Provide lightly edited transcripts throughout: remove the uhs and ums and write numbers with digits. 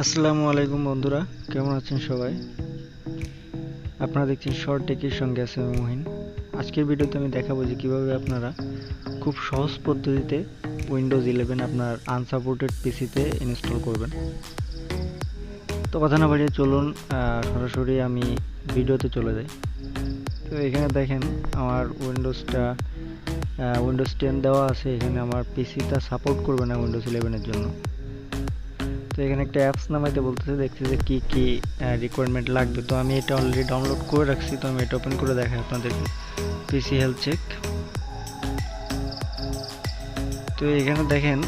আসসালামু আলাইকুম বন্ধুরা, কেমন আছেন সবাই? আপনারা দেখছেন শর্ট টেকের সঙ্গে আছে আমি মুহিন। আজকের ভিডিওতে আমি দেখাবো যে কিভাবে আপনারা খুব সহজ পদ্ধতিতে উইন্ডোজ 11 আপনার আনসাপোর্টেড পিসিতে ইনস্টল করবেন। তো কথা না বাড়িয়ে চলুন সরাসরি আমি ভিডিওতে চলে যাই। তো এখানে দেখেন আমার উইন্ডোজ 10 দেওয়া আছে। এখানে আমার পিসিটা সাপোর্ট করবে না উইন্ডোজ 11 এর জন্য। তো এখানে একটা অ্যাপস নামাইতে বলতেছে, দেখছি যে কি কি রিকোয়ারমেন্ট লাগবে। তো আমি এটা অলরেডি ডাউনলোড করে রাখছি, তো আমি এটা ওপেন করে দেখাই আপনাদেরকে। পিসি হেলথ চেক। তো এখানে দেখেন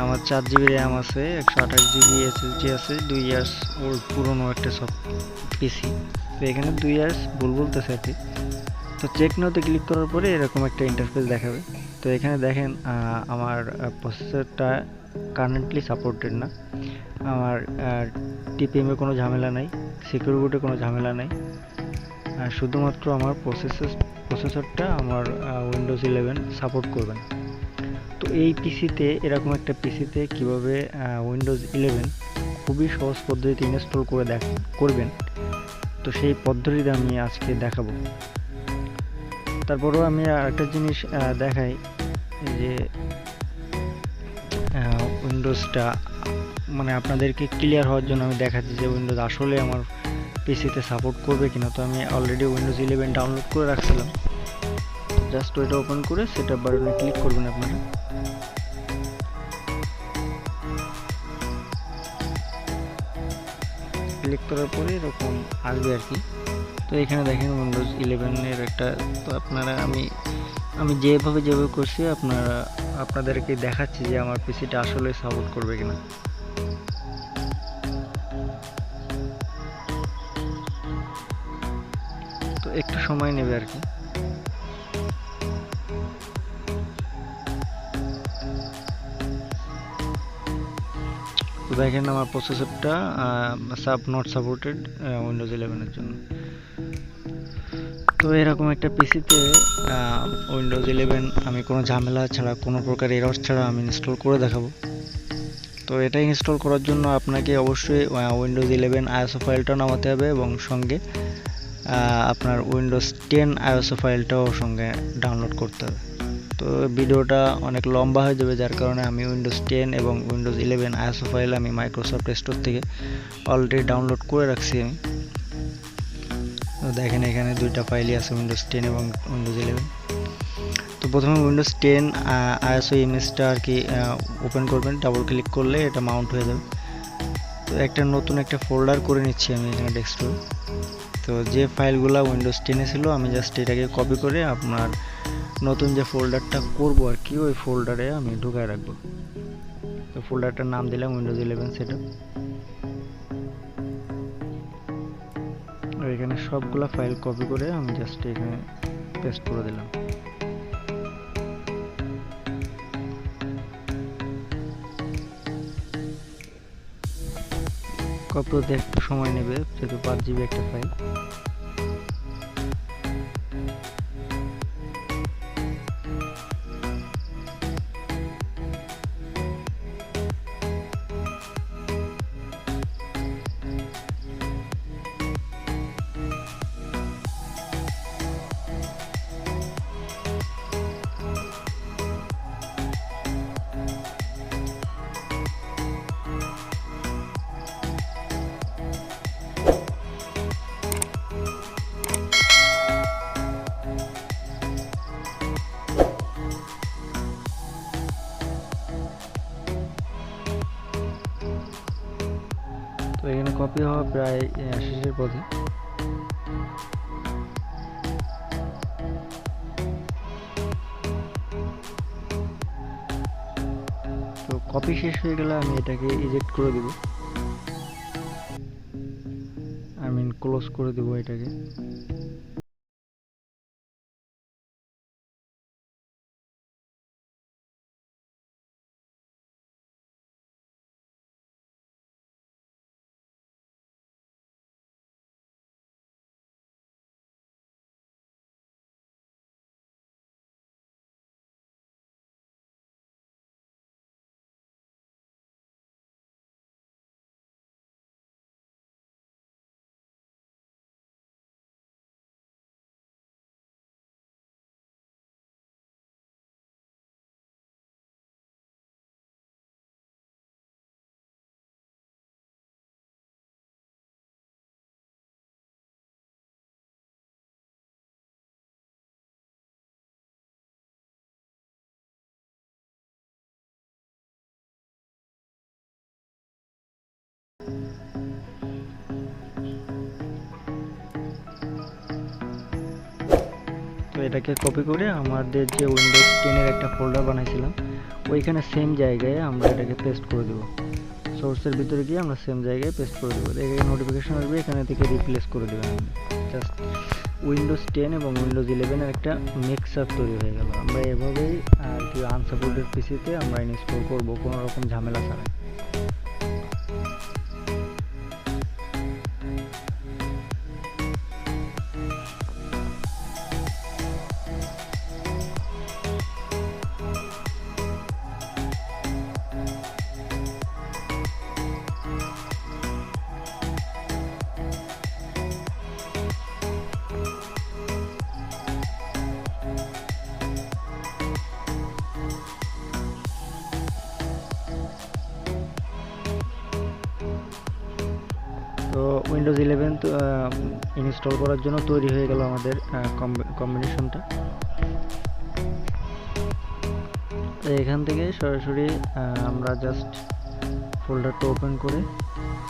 আমার 4 জিবি র্যাম আছে, 128 জিবি এসএসডি আছে, 2 ইয়ার্স ওল্ড পুরনো একটা সব পিসি। তো এখানে 2 ইয়ার্স ভুল বলতেছে আর কি। তো চেক নাওতে ক্লিক করার পরে এরকম একটা ইন্টারফেস দেখাবে। তো এখানে দেখেন আমার প্রসেসরটা কারেন্টলি সাপোর্টেড না। আমার টিপিএমে কোনো ঝামেলা নাই, সিকিউর বুটে কোনো ঝামেলা নাই। শুধুমাত্র আমার প্রসেসরটা আমার উইন্ডোজ 11 সাপোর্ট করবে না। তো এই পিসিতে, এরকম একটা পিসিতে কিভাবে উইন্ডোজ 11 খুবই সহজ পদ্ধতিতে ইনস্টল করে করবেন, তো সেই পদ্ধতিটা আমি আজকে দেখাবো। তারপরেও আমি আরেকটা জিনিস দেখাই যে উইন্ডোজটা মানে আপনাদেরকে ক্লিয়ার হওয়ার জন্য আমি দেখাচ্ছি যে উইন্ডোজ আসলে আমার পিসিতে সাপোর্ট করবে কিনা। তো আমি অলরেডি উইন্ডোজ 11 ডাউনলোড করে রাখছিলাম। জাস্ট ওইটা ওপেন করে সেটআপ বাটনে ক্লিক করবেন আপনারা। ক্লিক করার পরে এরকম আসবে আর কি। তো এখানে দেখেন উইন্ডোজ 11 এর একটা, তো আপনারা আমি যেভাবে করছি আপনাদেরকে দেখাচ্ছি যে আমার পিসিটা আসলে সাপোর্ট করবে কিনা। তো একটু সময় নেবে আর কি। তো দেখেন আমার প্রসেসরটা নট সাপোর্টেড উইন্ডোজ 11 এর জন্য। তো এরকম একটা পিসিতে উইন্ডোজ 11 আমি কোনো ঝামেলা ছাড়া, কোনো প্রকার এরর ছাড়া আমি ইনস্টল করে দেখাবো। তো এটা ইনস্টল করার জন্য আপনাকে অবশ্যই উইন্ডোজ 11 আইএসও ফাইলটাও নামাতে হবে এবং সঙ্গে আপনার উইন্ডোজ 10 আইএসও ফাইলটাও সঙ্গে ডাউনলোড করতে হবে। তো ভিডিওটা অনেক লম্বা হয়ে যাবে, যার কারণে আমি উইন্ডোজ 10 এবং উইন্ডোজ 11 আইএসও ফাইল আমি মাইক্রোসফট স্টোর থেকে অলরেডি ডাউনলোড করে রাখছি আমি। তো দেখেন এখানে দুইটা ফাইলই আছে, উইন্ডোজ 10 এবং উইন্ডোজ 11। তো প্রথমে উইন্ডোজ 10 আইএসও ইমেজটা আর কি ওপেন করবেন, ডাবল ক্লিক করলে এটা মাউন্ট হয়ে যাবে। তো নতুন একটা ফোল্ডার করে নিচ্ছি আমি এখানে ডেস্কটপে। তো যে ফাইলগুলো উইন্ডোজ 10 ছিল আমি জাস্ট এটাকে কপি করে আপনার নতুন যে ফোল্ডারটা করব আর কি, ওই ফোল্ডারে আমি ঢুকায় রাখবো। তো ফোল্ডারটার নাম দিলাম উইন্ডোজ 11 সেটআপ। আর এখানে সবগুলা ফাইল কপি করে আমি জাস্ট এখানে পেস্ট করে দিলাম। কপি হতে একটু সময় নেবে, যেহেতু 5 জিবি একটা ফাইল। তো এখানে কপি হওয়া প্রায় শেষের পথে। তো কপি শেষ হয়ে গেলে আমি এটাকে ইজেক্ট করে দিব, ক্লোজ করে দিব এটাকে। এটাকে কপি করে আমাদের যে উইন্ডোজ 10-এর একটা ফোল্ডার বানাইছিলাম ওইখানে সেম জায়গায় আমরা এটাকে পেস্ট করে দেবো। সোর্সের ভিতরে গিয়ে আমরা সেম জায়গায় পেস্ট করে দেবো। এখানে নোটিফিকেশন আসবে, এখানে থেকে রিপ্লেস করে দেবেন। জাস্ট উইন্ডোজ 10 এবং উইন্ডোজ 11-এর একটা মিক্স আপ তৈরি হয়ে গেল। আমরা এভাবেই আর কি আনসাপোর্টেড পিসিতে আমরা ইনস্টল করবো কোনো রকম ঝামেলা ছাড়াই। তো উইন্ডোজ 11 ইনস্টল করার জন্য তৈরি হয়ে গেল আমাদের কম্বিনেশনটা। তো এখান থেকে সরাসরি আমরা জাস্ট ফোল্ডারটা ওপেন করে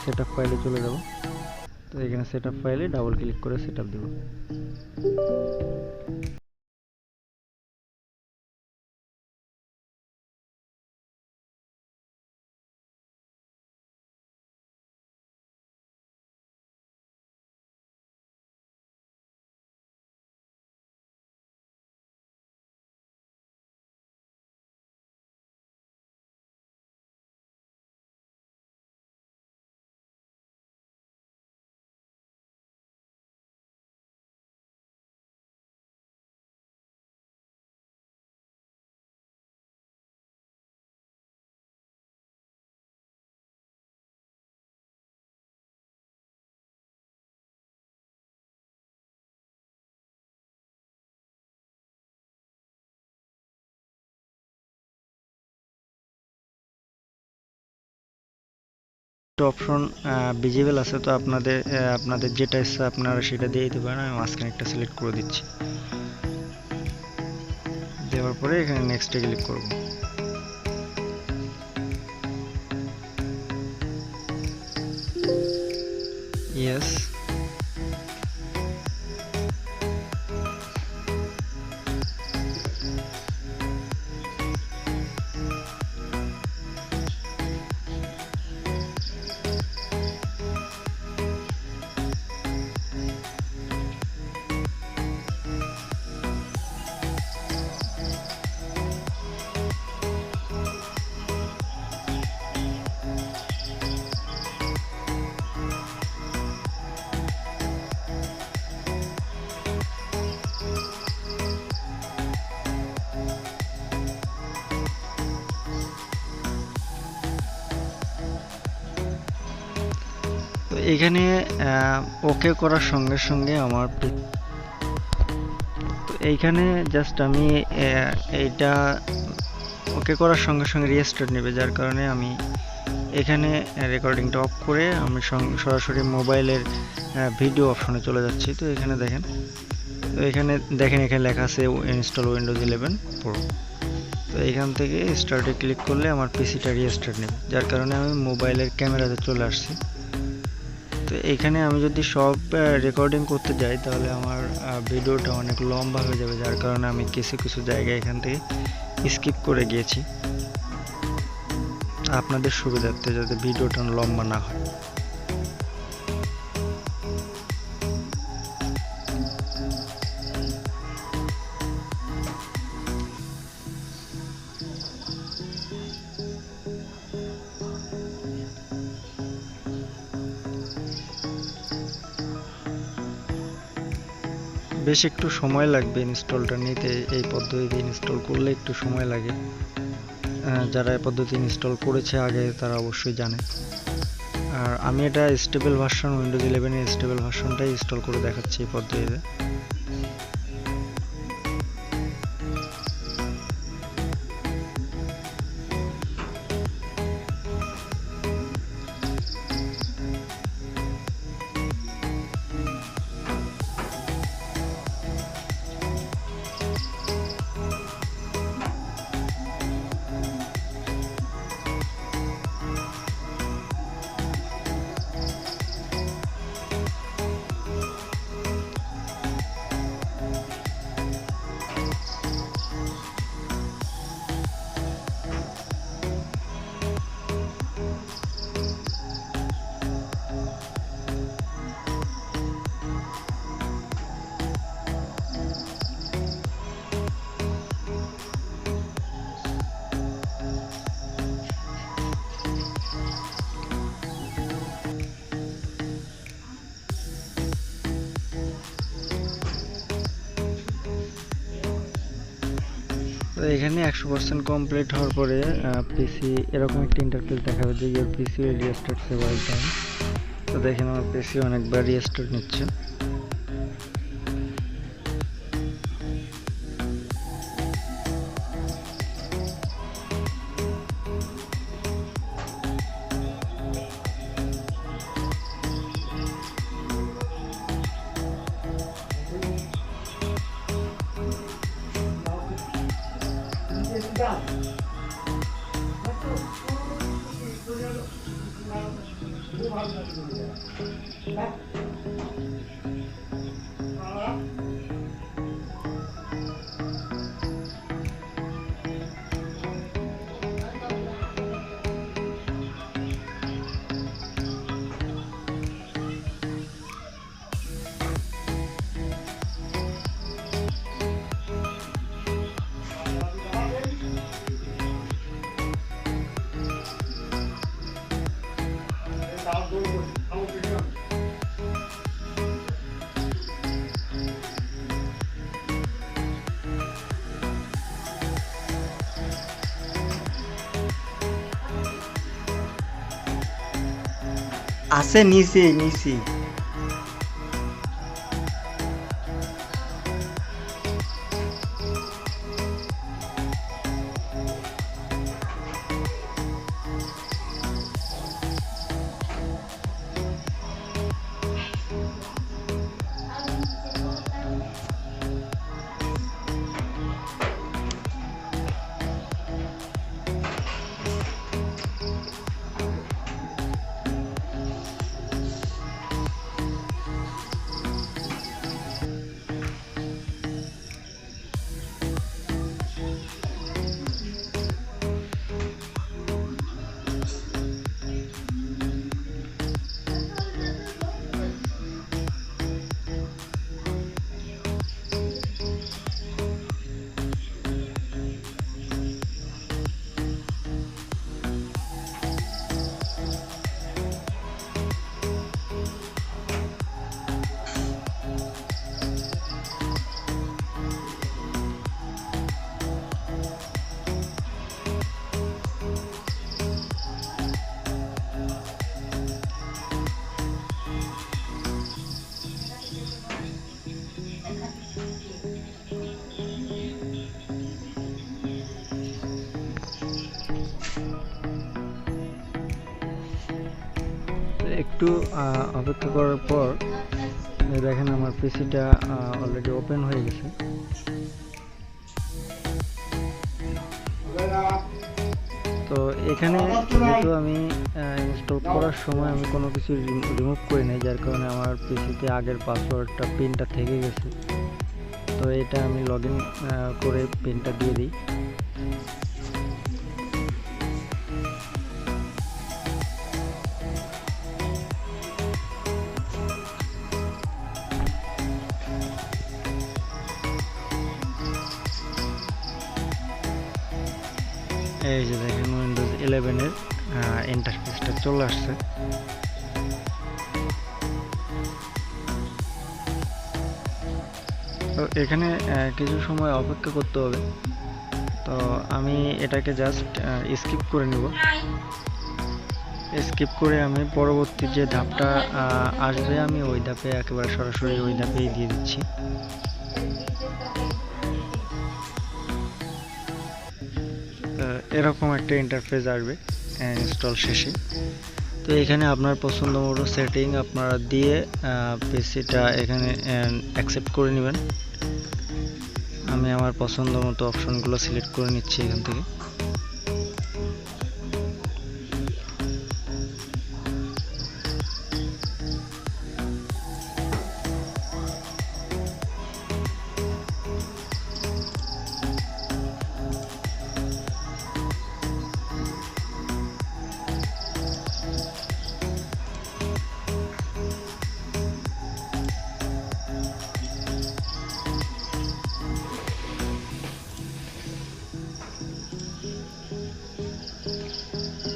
সেটআপ ফাইলে চলে যাব। তো এখানে সেটআপ ফাইলে ডাবল ক্লিক করে সেটআপ দেব। অপশন ভিজিবল আছে, তো আপনাদের যেটা ইচ্ছা আপনারা সেটা দিয়ে দিতে পারেন। আমি মাঝখানে একটা সিলেক্ট করে দিচ্ছি। দেওয়ার পরে এখানে নেক্সটে ক্লিক করব। ইয়েস। তো এখানে ওকে করার সঙ্গে সঙ্গে আমার তো এইখানে জাস্ট আমি এইটা ওকে করার সঙ্গে সঙ্গে রিস্টার্ট নেবে, যার কারণে আমি এখানে রেকর্ডিংটা অফ করে আমি সরাসরি মোবাইলের ভিডিও অপশনে চলে যাচ্ছি। তো এখানে দেখেন, এখানে লেখা আছে ইনস্টল উইন্ডোজ 11 প্রো। তো এখান থেকে স্টার্টে ক্লিক করলে আমার পিসিটা রিস্টার্ট নেবে, যার কারণে আমি মোবাইলের ক্যামেরাতে চলে আসছি। তো এখানে আমি যদি সব রেকর্ডিং করতে যাই তাহলে আমার ভিডিওটা অনেক লম্বা হয়ে যাবে, যার কারণে আমি কিছু কিছু জায়গায় এখান থেকে স্কিপ করে গিয়েছি আপনাদের সুবিধার্থে, যাতে ভিডিওটা লম্বা না হয়। বেশ একটু সময় লাগবে ইনস্টলটা নিতে। এই পদ্ধতিতে ইনস্টল করলে একটু সময় লাগে। যারা এই পদ্ধতি ইনস্টল করেছে আগে তারা অবশ্যই জানে। আর আমি এটা স্টেবল ভার্সন, উইন্ডোজ 11-এর স্টেবল ভার্সনটাই ইনস্টল করে দেখাচ্ছি এই পদ্ধতিতে। তো এখানে 100% কমপ্লিট হওয়ার পরে পিসি এরকম একটা ইন্টারফেস দেখাবে যে your PC will restart several time. তো দেখেন আমার পিসি অনেকবার রিস্টার্ট নিচ্ছে। আছে নিচে নিচে একটু অপেক্ষা করার পর দেখেন আমার পিসিটা অলরেডি ওপেন হয়ে গেছে। তো এখানে যেহেতু আমি ইনস্টল করার সময় আমি কোনো কিছু রিমুভ করি নাই, যার কারণে আমার পিসিতে আগের পাসওয়ার্ডটা পিনটা থেকে গেছে। তো এটা আমি লগ ইন করে পিনটা দিয়ে দিই। এই যে দেখেন উইন্ডোজ 11 এর ইন্টারফেসটা চলে আসছে। তো এখানে কিছু সময় অপেক্ষা করতে হবে। তো আমি এটাকে জাস্ট স্কিপ করে নেব। স্কিপ করে আমি পরবর্তী যে ধাপটা আসবে আমি ওই ধাপে একেবারে সরাসরি ওই ধাপেই দিয়ে দিচ্ছি। এরকম একটা ইন্টারফেস আসবে ইনস্টল শেষে। তো এখানে আপনার পছন্দ মতো সেটিং আপনারা দিয়ে পিসিটা এখানে অ্যাকসেপ্ট করে নেবেন। আমি আমার পছন্দ মতো অপশনগুলো সিলেক্ট করে নিচ্ছি এখান থেকে।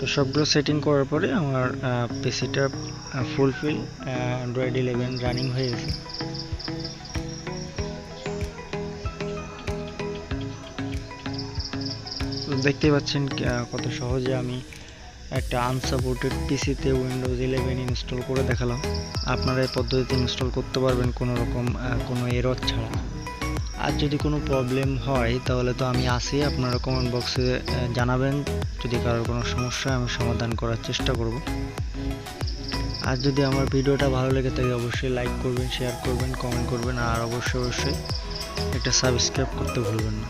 তো সবগুলো সেটিং করার পরে আমার পিসিটা ফুলফিল অ্যান্ড্রয়েড 11 রানিং হয়ে গেছে। দেখতেই পাচ্ছেন কত সহজে আমি একটা আনসাপোর্টেড পিসিতে উইন্ডোজ 11 ইনস্টল করে দেখালাম। আপনারা এই পদ্ধতিতে ইনস্টল করতে পারবেন কোনো রকম কোনো এরর ছাড়া। আর যদি কোনো প্রবলেম হয় তাহলে তো আমি আছি, আপনারা কমেন্ট বক্সে জানাবেন। যদি কারোর কোনো সমস্যা আমি সমাধান করার চেষ্টা করব। আর যদি আমার ভিডিওটা ভালো লেগে থাকে অবশ্যই লাইক করবেন, শেয়ার করবেন, কমেন্ট করবেন, আর অবশ্যই একটা সাবস্ক্রাইব করতে ভুলবেন না।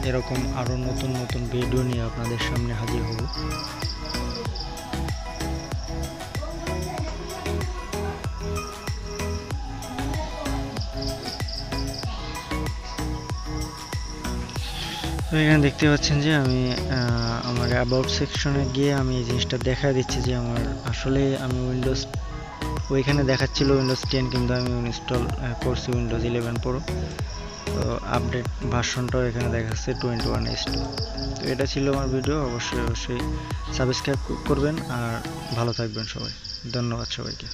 এরকম আরও নতুন নতুন ভিডিও নিয়ে আপনাদের সামনে হাজির হব। তো এখানে দেখতে পাচ্ছেন যে আমি আমার অ্যাবাউট সেকশনে গিয়ে আমি এই জিনিসটা দেখা দিচ্ছি যে আমার আসলে আমি উইন্ডোজ, ওইখানে দেখাচ্ছিল উইন্ডোজ 10 কিন্তু আমি ইনস্টল করছি উইন্ডোজ 11 প্রো। তো আপডেট ভার্সনটাও এখানে দেখাচ্ছে 21H2। তো এটা ছিল আমার ভিডিও। অবশ্যই সাবস্ক্রাইব করবেন আর ভালো থাকবেন সবাই। ধন্যবাদ সবাইকে।